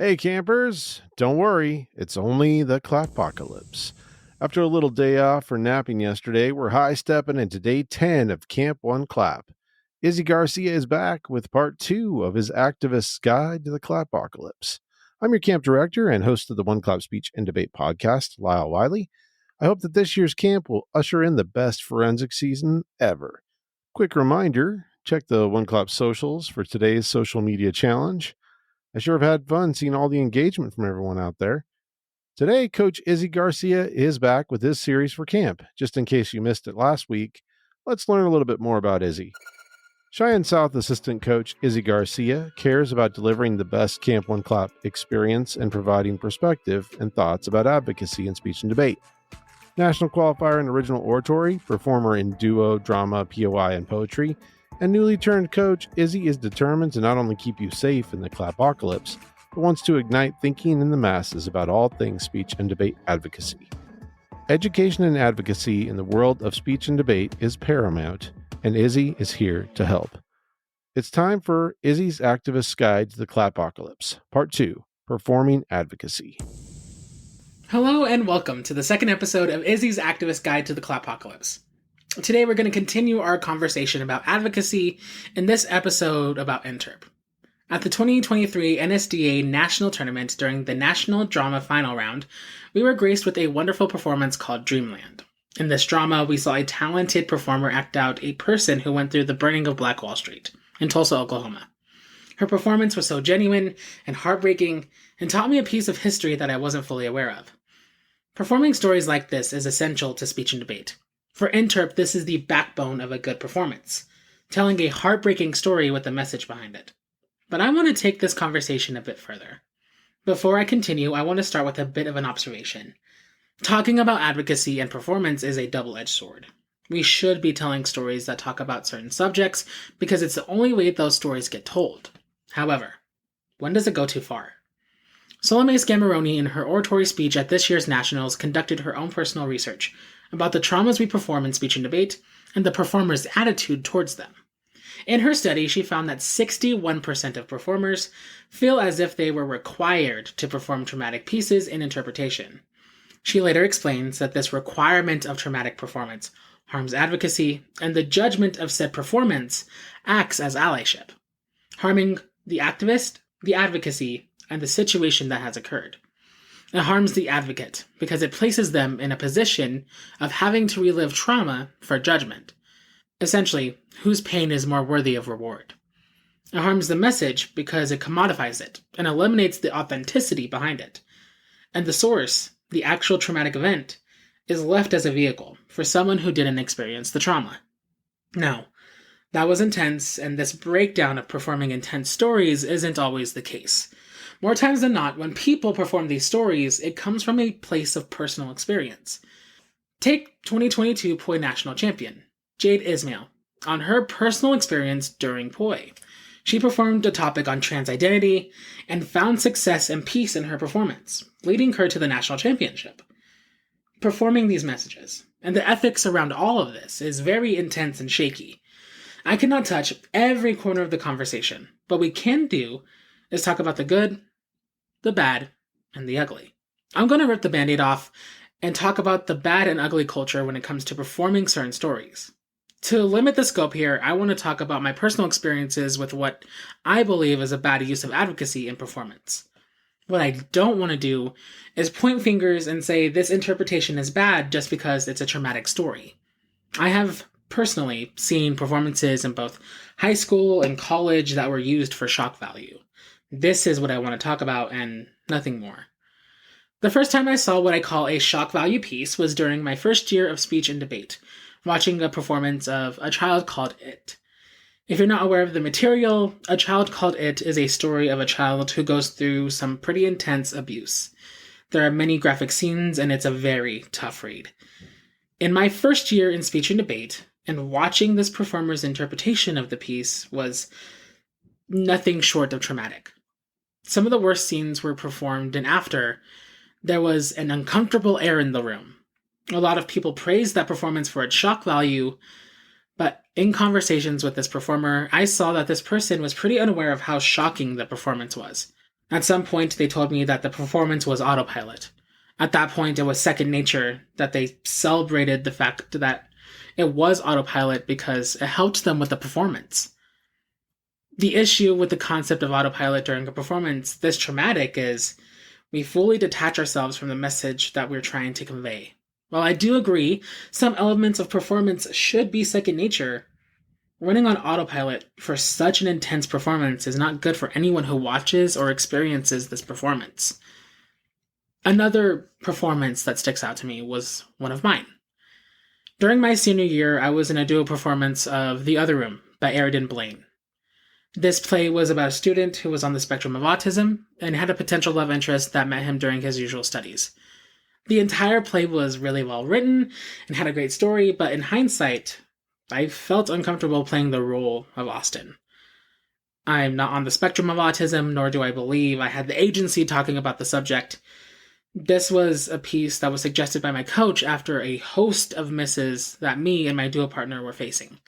Hey campers, don't worry, it's only the Clapocalypse. After a little day off for napping yesterday, we're high stepping into day 10 of Camp One Clap. Izzy Garcia is back with part 2 of his activist's guide to the Clapocalypse. I'm your camp director and host of the One Clap Speech and Debate podcast, Lyle Wiley. I hope that this year's camp will usher in the best forensic season ever. Quick reminder, check the One Clap socials for today's social media challenge. I sure have had fun seeing all the engagement from everyone out there. Today, Coach Izzy Garcia is back with his series for camp. Just in case you missed it last week, let's learn a little bit more about Izzy. Cheyenne South Assistant Coach Izzy Garcia cares about delivering the best Camp One Clap experience and providing perspective and thoughts about advocacy in speech and debate. National qualifier in original oratory, performer in duo, drama, POI, and poetry, and newly turned coach, Izzy is determined to not only keep you safe in the Clapocalypse, but wants to ignite thinking in the masses about all things speech and debate advocacy. Education and advocacy in the world of speech and debate is paramount, and Izzy is here to help. It's time for Izzy's Activist's Guide to the Clapocalypse, Part 2, Performing Advocacy. Hello and welcome to the second episode of Izzy's Activist Guide to the Clapocalypse. Today we're going to continue our conversation about advocacy, in this episode about Interp. At the 2023 NSDA National Tournament during the National Drama Final Round, we were graced with a wonderful performance called Dreamland. In this drama, we saw a talented performer act out a person who went through the burning of Black Wall Street in Tulsa, Oklahoma. Her performance was so genuine and heartbreaking and taught me a piece of history that I wasn't fully aware of. Performing stories like this is essential to speech and debate. For Interp, this is the backbone of a good performance, telling a heartbreaking story with a message behind it. But I want to take this conversation a bit further. Before I continue, I want to start with a bit of an observation. Talking about advocacy and performance is a double-edged sword. We should be telling stories that talk about certain subjects because it's the only way those stories get told. However, when does it go too far? Salome Scamaroni, in her oratory speech at this year's Nationals, conducted her own personal research about the traumas we perform in speech and debate and the performer's attitude towards them. In her study, she found that 61% of performers feel as if they were required to perform traumatic pieces in interpretation. She later explains that this requirement of traumatic performance harms advocacy, and the judgment of said performance acts as allyship, harming the activist, the advocacy, and the situation that has occurred. It harms the advocate because it places them in a position of having to relive trauma for judgment. Essentially, whose pain is more worthy of reward. It harms the message because it commodifies it and eliminates the authenticity behind it. And the source, the actual traumatic event, is left as a vehicle for someone who didn't experience the trauma. Now, that was intense, and this breakdown of performing intense stories isn't always the case. More times than not, when people perform these stories, it comes from a place of personal experience. Take 2022 Poi National Champion, Jade Ismail, on her personal experience during Poi. She performed a topic on trans identity and found success and peace in her performance, leading her to the national championship. Performing these messages, and the ethics around all of this, is very intense and shaky. I cannot touch every corner of the conversation, but what we can do is talk about the good, the bad, and the ugly. I'm going to rip the band-aid off and talk about the bad and ugly culture when it comes to performing certain stories. To limit the scope here, I want to talk about my personal experiences with what I believe is a bad use of advocacy in performance. What I don't want to do is point fingers and say this interpretation is bad just because it's a traumatic story. I have personally seen performances in both high school and college that were used for shock value. This is what I want to talk about and nothing more. The first time I saw what I call a shock value piece was during my first year of speech and debate, watching a performance of A Child Called It. If you're not aware of the material, A Child Called It is a story of a child who goes through some pretty intense abuse. There are many graphic scenes, and it's a very tough read. In my first year in speech and debate, and watching this performer's interpretation of the piece was nothing short of traumatic. Some of the worst scenes were performed, and after, there was an uncomfortable air in the room. A lot of people praised that performance for its shock value, but in conversations with this performer, I saw that this person was pretty unaware of how shocking the performance was. At some point, they told me that the performance was autopilot. At that point, it was second nature that they celebrated the fact that it was autopilot because it helped them with the performance. The issue with the concept of autopilot during a performance this traumatic is we fully detach ourselves from the message that we're trying to convey. While I do agree some elements of performance should be second nature, running on autopilot for such an intense performance is not good for anyone who watches or experiences this performance. Another performance that sticks out to me was one of mine. During my senior year, I was in a duo performance of The Other Room by Aridin Blaine. This play was about a student who was on the spectrum of autism and had a potential love interest that met him during his usual studies. The entire play was really well written and had a great story, but in hindsight, I felt uncomfortable playing the role of Austin. I'm not on the spectrum of autism, nor do I believe I had the agency talking about the subject. This was a piece that was suggested by my coach after a host of misses that me and my duo partner were facing.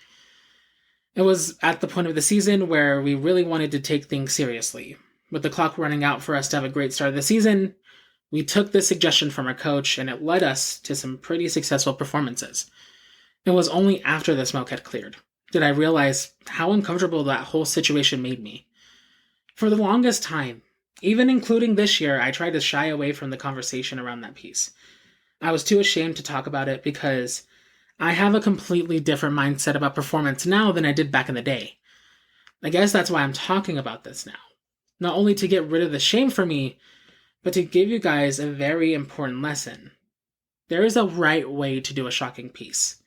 It was at the point of the season where we really wanted to take things seriously. With the clock running out for us to have a great start of the season, we took this suggestion from our coach and it led us to some pretty successful performances. It was only after the smoke had cleared did I realize how uncomfortable that whole situation made me. For the longest time, even including this year, I tried to shy away from the conversation around that piece. I was too ashamed to talk about it because I have a completely different mindset about performance now than I did back in the day. I guess that's why I'm talking about this now. Not only to get rid of the shame for me, but to give you guys a very important lesson. There is a right way to do a shocking piece.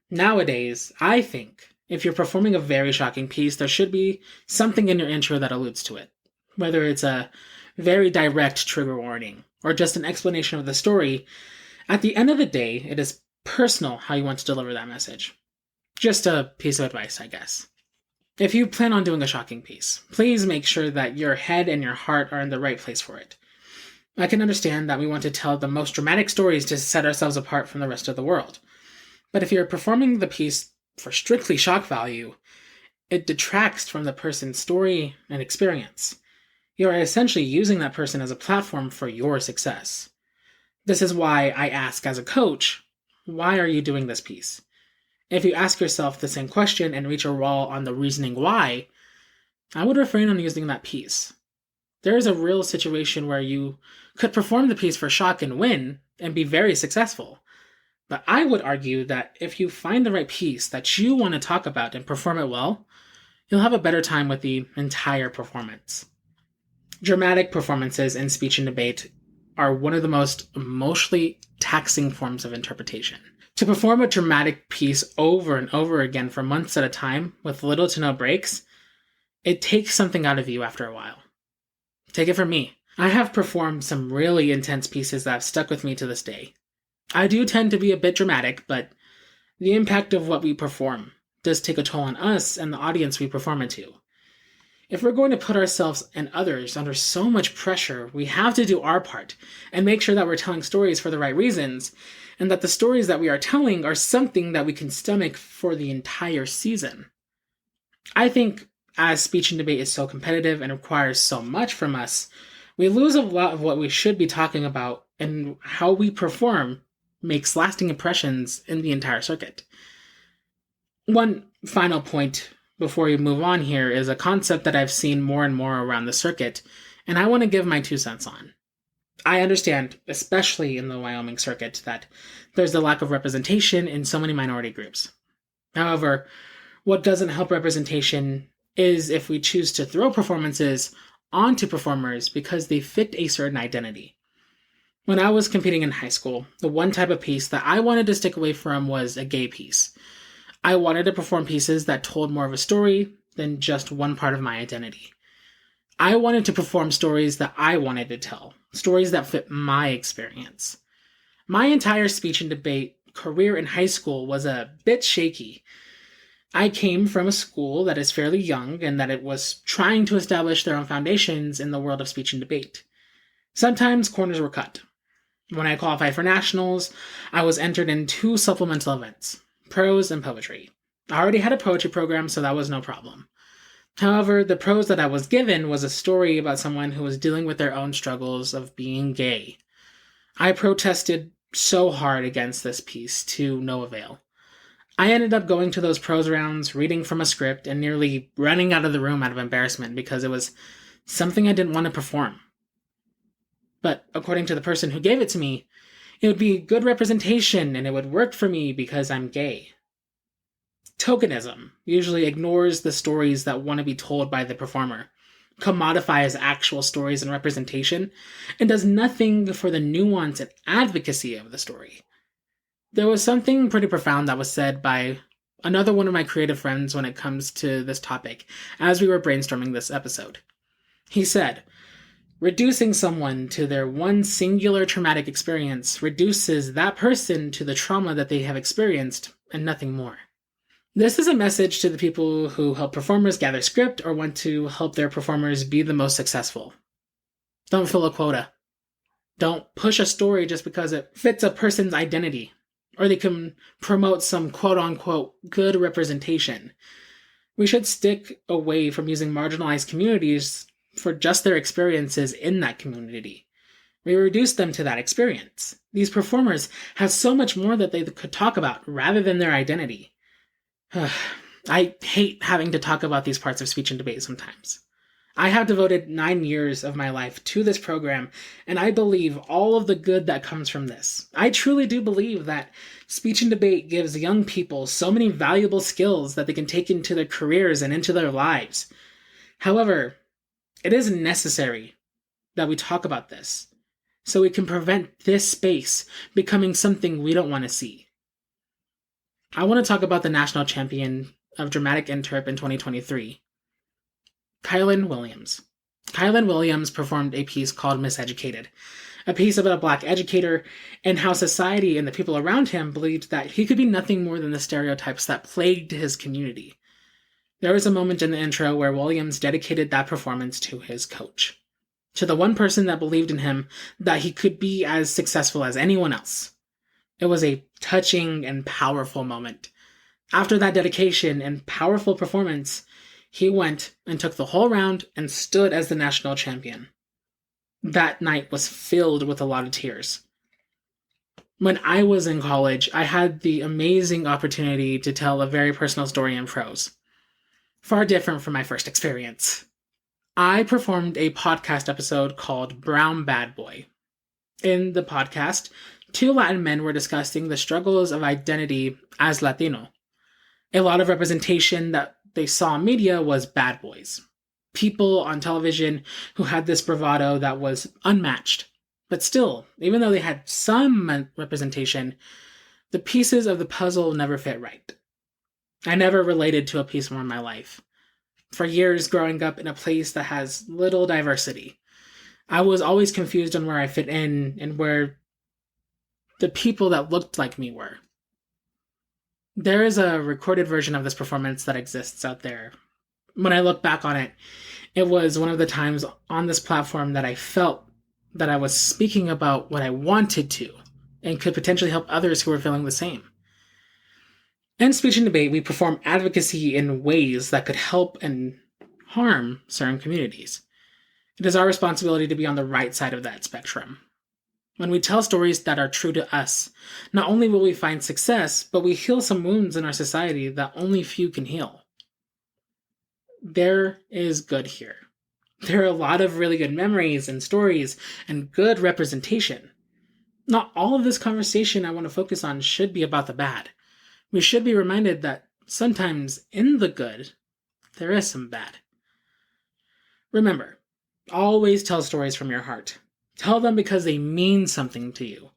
Nowadays, I think if you're performing a very shocking piece, there should be something in your intro that alludes to it. Whether it's a very direct trigger warning or just an explanation of the story, at the end of the day, it is personal how you want to deliver that message. Just a piece of advice, I guess. If you plan on doing a shocking piece, please make sure that your head and your heart are in the right place for it. I can understand that we want to tell the most dramatic stories to set ourselves apart from the rest of the world. But if you're performing the piece for strictly shock value, it detracts from the person's story and experience. You are essentially using that person as a platform for your success. This is why I ask as a coach, why are you doing this piece? If you ask yourself the same question and reach a wall on the reasoning why, I would refrain on using that piece. There is a real situation where you could perform the piece for shock and win and be very successful. But I would argue that if you find the right piece that you want to talk about and perform it well, you'll have a better time with the entire performance. Dramatic performances in speech and debate are one of the most emotionally taxing forms of interpretation. To perform a dramatic piece over and over again for months at a time with little to no breaks, it takes something out of you after a while. Take it from me. I have performed some really intense pieces that have stuck with me to this day. I do tend to be a bit dramatic, but the impact of what we perform does take a toll on us and the audience we perform it to. If we're going to put ourselves and others under so much pressure, we have to do our part and make sure that we're telling stories for the right reasons, and that the stories that we are telling are something that we can stomach for the entire season. I think as speech and debate is so competitive and requires so much from us, we lose a lot of what we should be talking about, and how we perform makes lasting impressions in the entire circuit. One final point before we move on here is a concept that I've seen more and more around the circuit, and I want to give my 2 cents on. I understand, especially in the Wyoming circuit, that there's the lack of representation in so many minority groups. However, what doesn't help representation is if we choose to throw performances onto performers because they fit a certain identity. When I was competing in high school, the one type of piece that I wanted to stick away from was a gay piece. I wanted to perform pieces that told more of a story than just one part of my identity. I wanted to perform stories that I wanted to tell, stories that fit my experience. My entire speech and debate career in high school was a bit shaky. I came from a school that is fairly young and that it was trying to establish their own foundations in the world of speech and debate. Sometimes corners were cut. When I qualified for nationals, I was entered in 2 supplemental events, prose and poetry. I already had a poetry program, so that was no problem. However, the prose that I was given was a story about someone who was dealing with their own struggles of being gay. I protested so hard against this piece to no avail. I ended up going to those prose rounds, reading from a script, and nearly running out of the room out of embarrassment because it was something I didn't want to perform. But according to the person who gave it to me, it would be good representation and it would work for me because I'm gay. Tokenism usually ignores the stories that want to be told by the performer, commodifies actual stories and representation, and does nothing for the nuance and advocacy of the story. There was something pretty profound that was said by another one of my creative friends when it comes to this topic as we were brainstorming this episode. He said, reducing someone to their one singular traumatic experience reduces that person to the trauma that they have experienced and nothing more. This is a message to the people who help performers gather script or want to help their performers be the most successful. Don't fill a quota. Don't push a story just because it fits a person's identity, or they can promote some quote-unquote good representation. We should stick away from using marginalized communities for just their experiences in that community. We reduce them to that experience. These performers have so much more that they could talk about rather than their identity. I hate having to talk about these parts of speech and debate sometimes. I have devoted 9 years of my life to this program, and I believe all of the good that comes from this. I truly do believe that speech and debate gives young people so many valuable skills that they can take into their careers and into their lives. However, it is necessary that we talk about this so we can prevent this space becoming something we don't want to see. I want to talk about the national champion of dramatic interp in 2023, Kylan Williams. Kylan Williams performed a piece called Miseducated, a piece about a black educator and how society and the people around him believed that he could be nothing more than the stereotypes that plagued his community. There was a moment in the intro where Williams dedicated that performance to his coach, to the one person that believed in him that he could be as successful as anyone else. It was a touching and powerful moment. After that dedication and powerful performance, he went and took the whole round and stood as the national champion. That night was filled with a lot of tears. When I was in college, I had the amazing opportunity to tell a very personal story in prose. Far different from my first experience. I performed a podcast episode called Brown Bad Boy. In the podcast, 2 Latin men were discussing the struggles of identity as Latino. A lot of representation that they saw in media was bad boys. People on television who had this bravado that was unmatched. But still, even though they had some representation, the pieces of the puzzle never fit right. I never related to a piece more in my life. For years growing up in a place that has little diversity, I was always confused on where I fit in and where the people that looked like me were. There is a recorded version of this performance that exists out there. When I look back on it, it was one of the times on this platform that I felt that I was speaking about what I wanted to and could potentially help others who were feeling the same. In speech and debate, we perform advocacy in ways that could help and harm certain communities. It is our responsibility to be on the right side of that spectrum. When we tell stories that are true to us, not only will we find success, but we heal some wounds in our society that only few can heal. There is good here. There are a lot of really good memories and stories and good representation. Not all of this conversation I want to focus on should be about the bad. We should be reminded that sometimes in the good, there is some bad. Remember, always tell stories from your heart. Tell them because they mean something to you.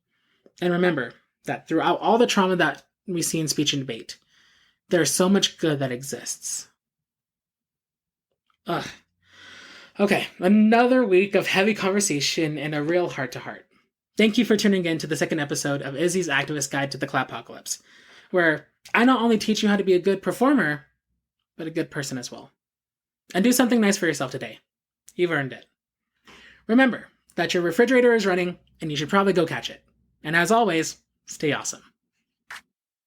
And remember that throughout all the trauma that we see in speech and debate, there's so much good that exists. Ugh. Okay, another week of heavy conversation and a real heart-to-heart. Thank you for tuning in to the second episode of Izzy's Activist Guide to the Clapocalypse, where I not only teach you how to be a good performer, but a good person as well. And do something nice for yourself today. You've earned it. Remember that your refrigerator is running, and you should probably go catch it. And as always, stay awesome.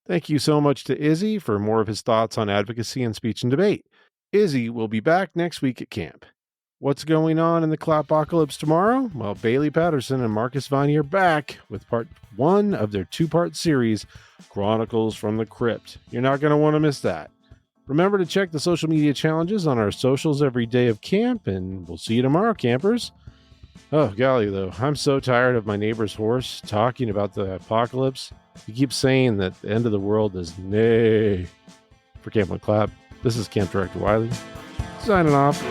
Thank you so much to Izzy for more of his thoughts on advocacy and speech and debate. Izzy will be back next week at camp. What's going on in the Clapocalypse tomorrow? Well, Bailey Patterson and Marcus Viney are back with part 1 of their 2-part series, Chronicles from the Crypt. You're not going to want to miss that. Remember to check the social media challenges on our socials every day of camp, and we'll see you tomorrow, campers. Oh, golly, though, I'm so tired of my neighbor's horse talking about the apocalypse. He keeps saying that the end of the world is nay. For Camp One Clap, this is Camp Director Wiley, signing off.